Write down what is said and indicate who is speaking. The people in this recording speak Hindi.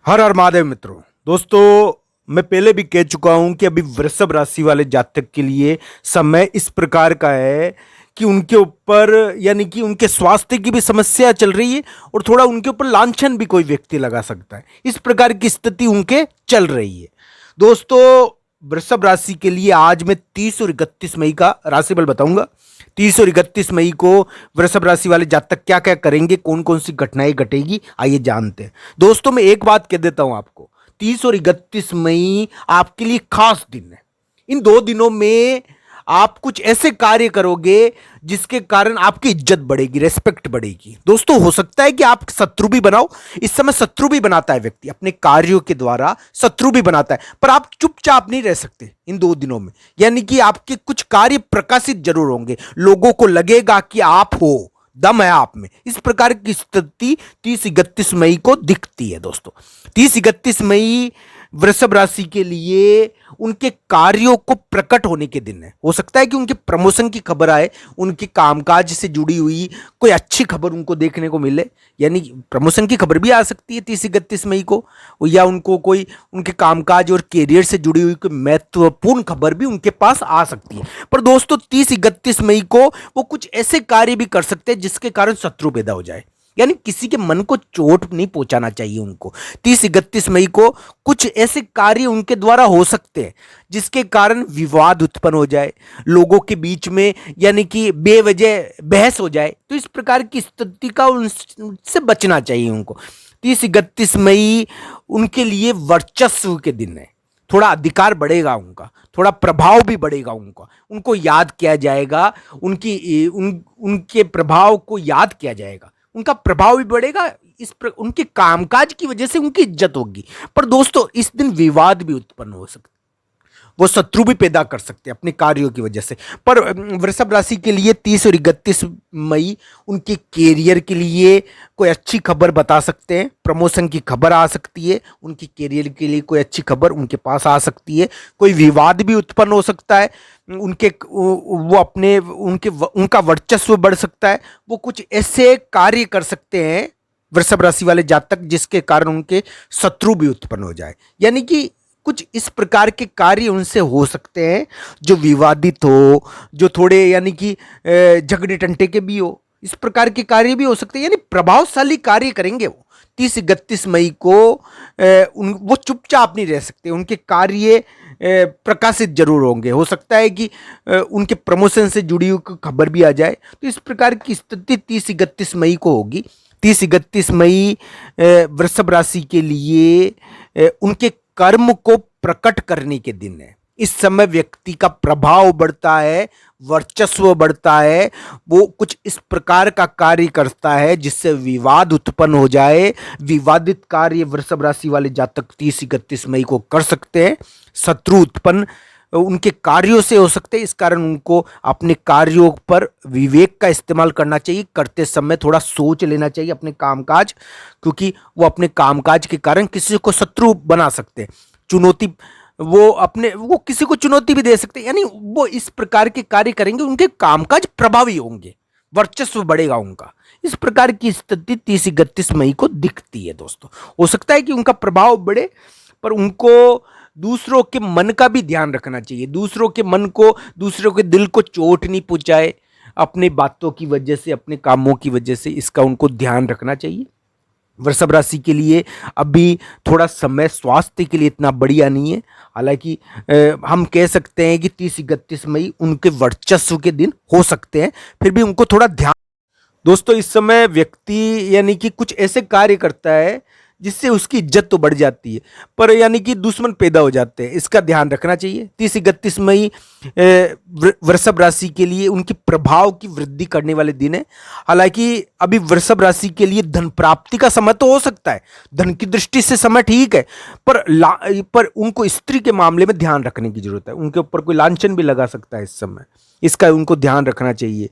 Speaker 1: हर हर महादेव मित्रों। दोस्तों, मैं पहले भी कह चुका हूं कि अभी वृषभ राशि वाले जातक के लिए समय इस प्रकार का है कि उनके ऊपर यानी कि उनके स्वास्थ्य की भी समस्या चल रही है और थोड़ा उनके ऊपर लांछन भी कोई व्यक्ति लगा सकता है। इस प्रकार की स्थिति उनके चल रही है। दोस्तों, वृषभ राशि के लिए आज मैं 30 और 31 मई का राशिफल बताऊंगा। 30 और 31 मई को वृषभ राशि वाले जातक क्या क्या करेंगे, कौन कौन सी घटनाएं घटेगी, आइए जानते हैं। दोस्तों, मैं एक बात कह देता हूं आपको, 30 और 31 मई आपके लिए खास दिन है। इन दो दिनों में आप कुछ ऐसे कार्य करोगे जिसके कारण आपकी इज्जत बढ़ेगी, रेस्पेक्ट बढ़ेगी। दोस्तों, हो सकता है कि आप शत्रु भी बनाओ। इस समय शत्रु भी बनाता है व्यक्ति, अपने कार्यों के द्वारा शत्रु भी बनाता है, पर आप चुपचाप नहीं रह सकते इन दो दिनों में। यानी कि आपके कुछ कार्य प्रकाशित जरूर होंगे, लोगों को लगेगा कि आप हो, दम है आप में। इस प्रकार की स्थिति 30-31 मई को दिखती है। दोस्तों, 30-31 मई वृषभ राशि के लिए उनके कार्यों को प्रकट होने के दिन है। हो सकता है कि उनके प्रमोशन की खबर आए, उनके कामकाज से जुड़ी हुई कोई अच्छी खबर उनको देखने को मिले। यानी प्रमोशन की खबर भी आ सकती है 30-31 मई को, या उनको कोई उनके कामकाज और कैरियर से जुड़ी हुई कोई महत्वपूर्ण खबर भी उनके पास आ सकती है। पर दोस्तों, 30-31 मई को वो कुछ ऐसे कार्य भी कर सकते हैं जिसके कारण शत्रु पैदा हो जाए। यानी किसी के मन को चोट नहीं पहुंचाना चाहिए उनको। 30-31 मई को कुछ ऐसे कार्य उनके द्वारा हो सकते हैं जिसके कारण विवाद उत्पन्न हो जाए लोगों के बीच में, यानी कि बेवजह बहस हो जाए। तो इस प्रकार की स्थिति का उनसे बचना चाहिए उनको। 30-31 मई उनके लिए वर्चस्व के दिन है। थोड़ा अधिकार बढ़ेगा उनका, थोड़ा प्रभाव भी बढ़ेगा उनका, उनको याद किया जाएगा, उनके प्रभाव को याद किया जाएगा, उनका प्रभाव भी बढ़ेगा। उनके कामकाज की वजह से उनकी इज्जत होगी। पर दोस्तों, इस दिन विवाद भी उत्पन्न हो सकता है, वो शत्रु भी पैदा कर सकते हैं अपने कार्यों की वजह से। पर वृषभ राशि के लिए 30 और 31 मई उनके कैरियर के लिए कोई अच्छी खबर बता सकते हैं। प्रमोशन की खबर आ सकती है, उनके कैरियर के लिए कोई अच्छी खबर उनके पास आ सकती है। कोई विवाद भी उत्पन्न हो सकता है, उनका वर्चस्व बढ़ सकता है। वो कुछ ऐसे कार्य कर सकते हैं वृषभ राशि वाले जातक जिसके कारण उनके शत्रु भी उत्पन्न हो जाए। यानी कि कुछ इस प्रकार के कार्य उनसे हो सकते हैं जो विवादित हो, जो थोड़े यानी कि झगड़े टंटे के भी हो। इस प्रकार के कार्य भी हो सकते हैं, यानी प्रभावशाली कार्य करेंगे वो 30-31 मई को। वो चुपचाप नहीं रह सकते, उनके कार्य प्रकाशित जरूर होंगे। हो सकता है कि उनके प्रमोशन से जुड़ी हुई खबर भी आ जाए। तो इस प्रकार की स्थिति 30-31 मई को होगी। 30-31 मई वृषभ राशि के लिए उनके कर्म को प्रकट करने के दिन है। इस समय व्यक्ति का प्रभाव बढ़ता है, वर्चस्व बढ़ता है। वो कुछ इस प्रकार का कार्य करता है जिससे विवाद उत्पन्न हो जाए। विवादित कार्य वृषभ राशि वाले जातक 30-31 मई को कर सकते हैं। शत्रु उत्पन्न उनके कार्यों से हो सकते हैं। इस कारण उनको अपने कार्यों पर विवेक का इस्तेमाल करना चाहिए। करते समय थोड़ा सोच लेना चाहिए अपने कामकाज, क्योंकि वो अपने कामकाज के कारण किसी को शत्रु बना सकते हैं। चुनौती वो किसी को चुनौती भी दे सकते हैं। यानी वो इस प्रकार के कार्य करेंगे, उनके कामकाज प्रभावी होंगे, वर्चस्व बढ़ेगा उनका। इस प्रकार की स्थिति 30-31 मई को दिखती है। दोस्तों, हो सकता है कि उनका प्रभाव बढ़े, पर उनको दूसरों के मन का भी ध्यान रखना चाहिए। दूसरों के मन को, दूसरों के दिल को चोट नहीं पहुंचाए अपनी बातों की वजह से, अपने कामों की वजह से। इसका उनको ध्यान रखना चाहिए। वृषभ राशि के लिए अभी थोड़ा समय स्वास्थ्य के लिए इतना बढ़िया नहीं है। हालांकि हम कह सकते हैं कि 30-31 मई उनके वर्चस्व के दिन हो सकते हैं, फिर भी उनको थोड़ा ध्यान। दोस्तों, इस समय व्यक्ति यानी कि कुछ ऐसे कार्य करता है जिससे उसकी इज्जत तो बढ़ जाती है, पर यानी कि दुश्मन पैदा हो जाते हैं। इसका ध्यान रखना चाहिए। 30-31 मई वृषभ राशि के लिए उनकी प्रभाव की वृद्धि करने वाले दिन है। हालांकि अभी वृषभ राशि के लिए धन प्राप्ति का समय तो हो सकता है, धन की दृष्टि से समय ठीक है, पर उनको स्त्री के मामले में ध्यान रखने की जरूरत है। उनके ऊपर कोई लांछन भी लगा सकता है इस समय, इसका उनको ध्यान रखना चाहिए।